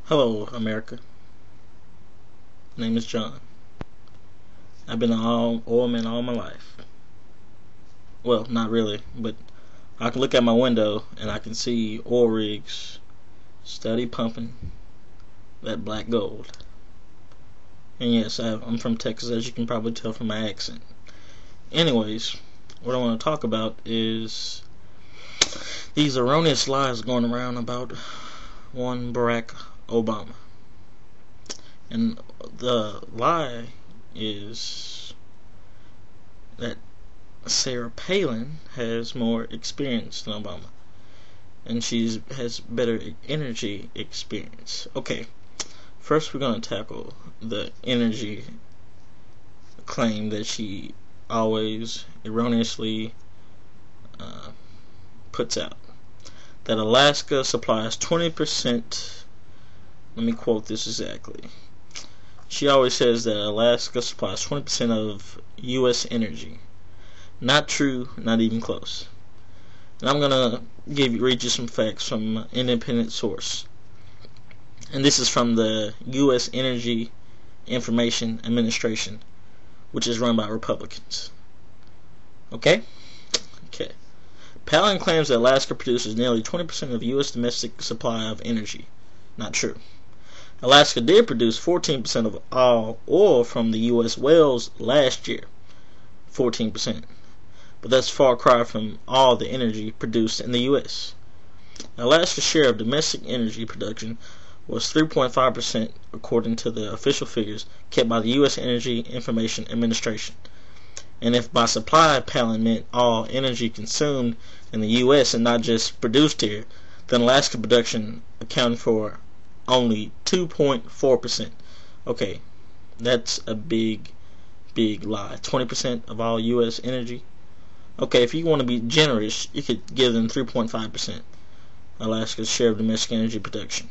Hello, America. My name is John. I've been an oil man all my life. Well, not really, but I can look out my window and I can see oil rigs steady pumping that black gold. And yes, I'm from Texas, as you can probably tell from my accent. Anyways, what I want to talk about is these erroneous lies going around about one Barack Obama. And the lie is that Sarah Palin has more experience than Obama, and she has better energy experience. Okay, first we're going to tackle the energy claim that she always erroneously puts out, that Alaska supplies 20%. Let me quote this exactly. She always says that Alaska supplies 20% of U.S. energy. Not true, not even close. And I'm going to read you some facts from an independent source. And this is from the U.S. Energy Information Administration, which is run by Republicans. Okay? Okay. Palin claims that Alaska produces nearly 20% of U.S. domestic supply of energy. Not true. Alaska did produce 14% of all oil from the U.S. wells last year. 14%. But that's far cry from all the energy produced in the U.S. Alaska's share of domestic energy production was 3.5% according to the official figures kept by the U.S. Energy Information Administration. And if by supply Palin meant all energy consumed in the U.S. and not just produced here, then Alaska production accounted for only 2.4%. Okay, that's a big lie. 20% of all U.S. energy. Okay, if you want to be generous, you could give them 3.5%. Alaska's share of domestic energy production.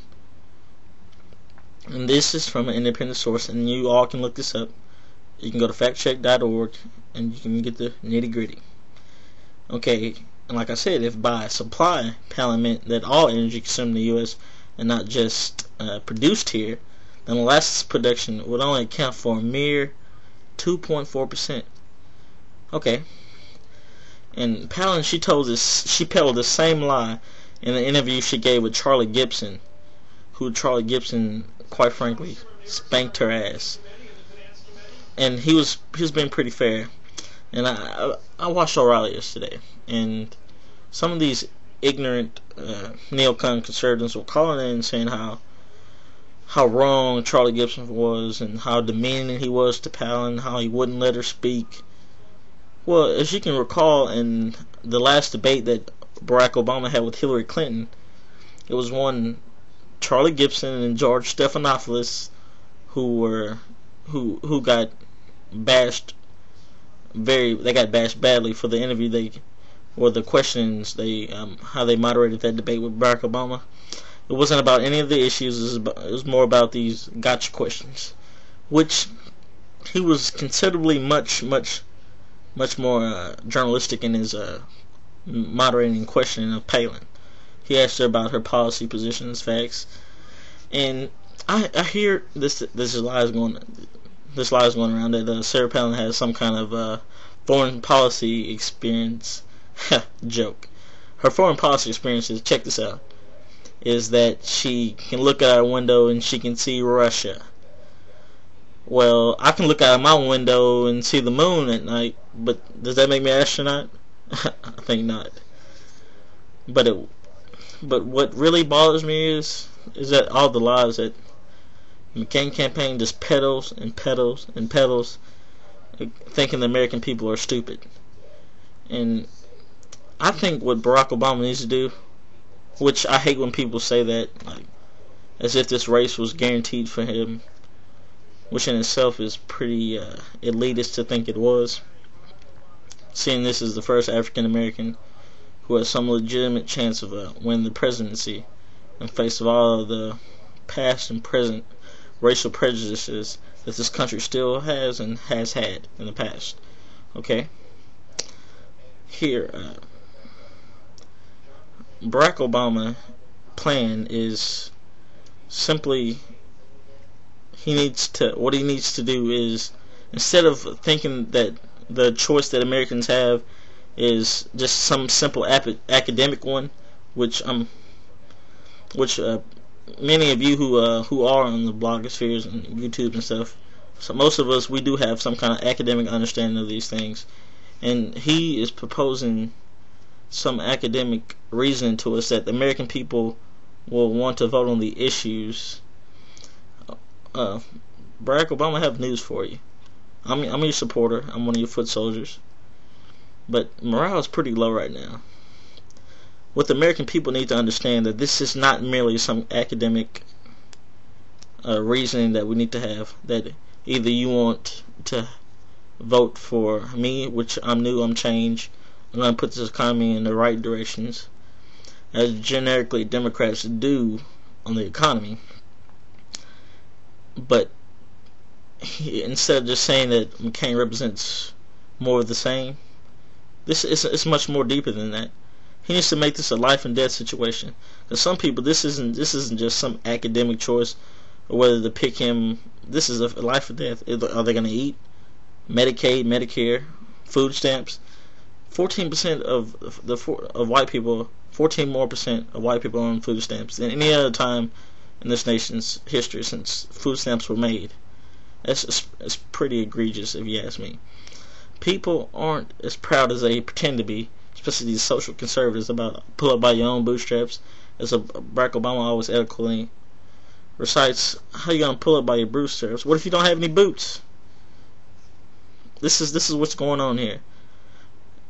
And this is from an independent source, and you all can look this up. You can go to factcheck.org, and you can get the nitty gritty. Okay, and like I said, if by supply Palin meant that all energy consumed in the U.S. and not just produced here, then Alaska's production would only account for a mere 2.4%. Okay. And Palin, she peddled the same lie in an interview she gave with Charlie Gibson, who Charlie Gibson, quite frankly, spanked her ass. And he was being pretty fair. And I watched O'Reilly yesterday, and some of these ignorant neocon conservatives were calling in and saying how wrong Charlie Gibson was and how demeaning he was to Palin, how he wouldn't let her speak. Well, as you can recall, in the last debate that Barack Obama had with Hillary Clinton, it was one Charlie Gibson and George Stephanopoulos who got bashed they got bashed badly for the interview the questions how they moderated that debate with Barack Obama. It wasn't about any of the issues. It was more about these gotcha questions, which he was considerably much more journalistic in his moderating questioning of Palin. He asked her about her policy positions, facts, and I hear this lie is going around that Sarah Palin has some kind of foreign policy experience. Joke. Her foreign policy experience is, check this out, is that she can look out her window and she can see Russia. Well, I can look out my window and see the moon at night, but does that make me an astronaut? I think not. But what really bothers me is that all the lies that the McCain campaign just peddles and peddles and peddles, thinking the American people are stupid. And I think what Barack Obama needs to do, which I hate when people say that, like, as if this race was guaranteed for him, which in itself is pretty elitist to think it was, seeing this is the first African American who has some legitimate chance of winning the presidency in face of all of the past and present racial prejudices that this country still has and has had in the past. Okay? Here, Barack Obama plan is simply what he needs to do is, instead of thinking that the choice that Americans have is just some simple academic one, which many of you who are on the blogospheres and YouTube and stuff, so most of us, we do have some kind of academic understanding of these things, and he is proposing some academic reasoning to us that the American people will want to vote on the issues. Barack Obama, I have news for you. I'm your supporter. I'm one of your foot soldiers. But morale is pretty low right now. What the American people need to understand, that this is not merely some academic reasoning that we need to have. That either you want to vote for me, which I'm new, I'm change, I'm going to put this economy in the right directions, as generically Democrats do on the economy. But instead of just saying that McCain represents more of the same, it's much more deeper than that. He needs to make this a life and death situation. Because some people, this isn't just some academic choice, or whether to pick him. This is a life or death. Are they going to eat? Medicaid, Medicare, food stamps. 14% of white people, 14% more of white people are on food stamps than any other time in this nation's history since food stamps were made. It's pretty egregious, if you ask me. People aren't as proud as they pretend to be, especially these social conservatives, about pull up by your own bootstraps, as Barack Obama always eloquently recites. How you gonna pull up by your bootstraps? What if you don't have any boots? This is what's going on here.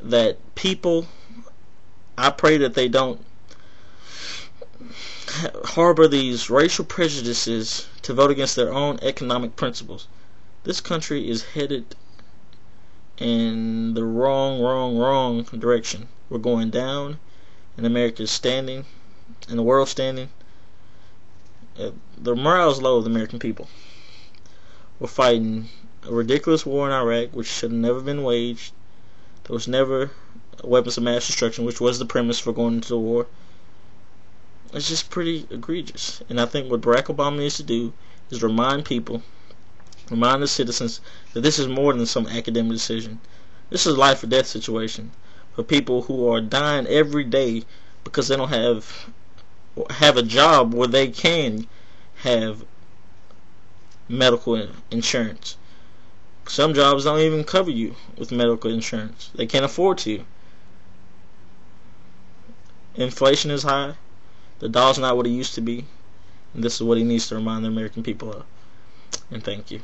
That people, I pray that they don't harbor these racial prejudices to vote against their own economic principles. This country is headed in the wrong direction. We're going down, and America is standing, and the world's standing. The morale is low of the American people. We're fighting a ridiculous war in Iraq, which should have never been waged. There was never weapons of mass destruction, which was the premise for going into the war. It's just pretty egregious. And I think what Barack Obama needs to do is remind the citizens, that this is more than some academic decision. This is a life or death situation for people who are dying every day because they don't have a job where they can have medical insurance. Some jobs don't even cover you with medical insurance. They can't afford to. Inflation is high. The dollar's not what it used to be. And this is what he needs to remind the American people of. And thank you.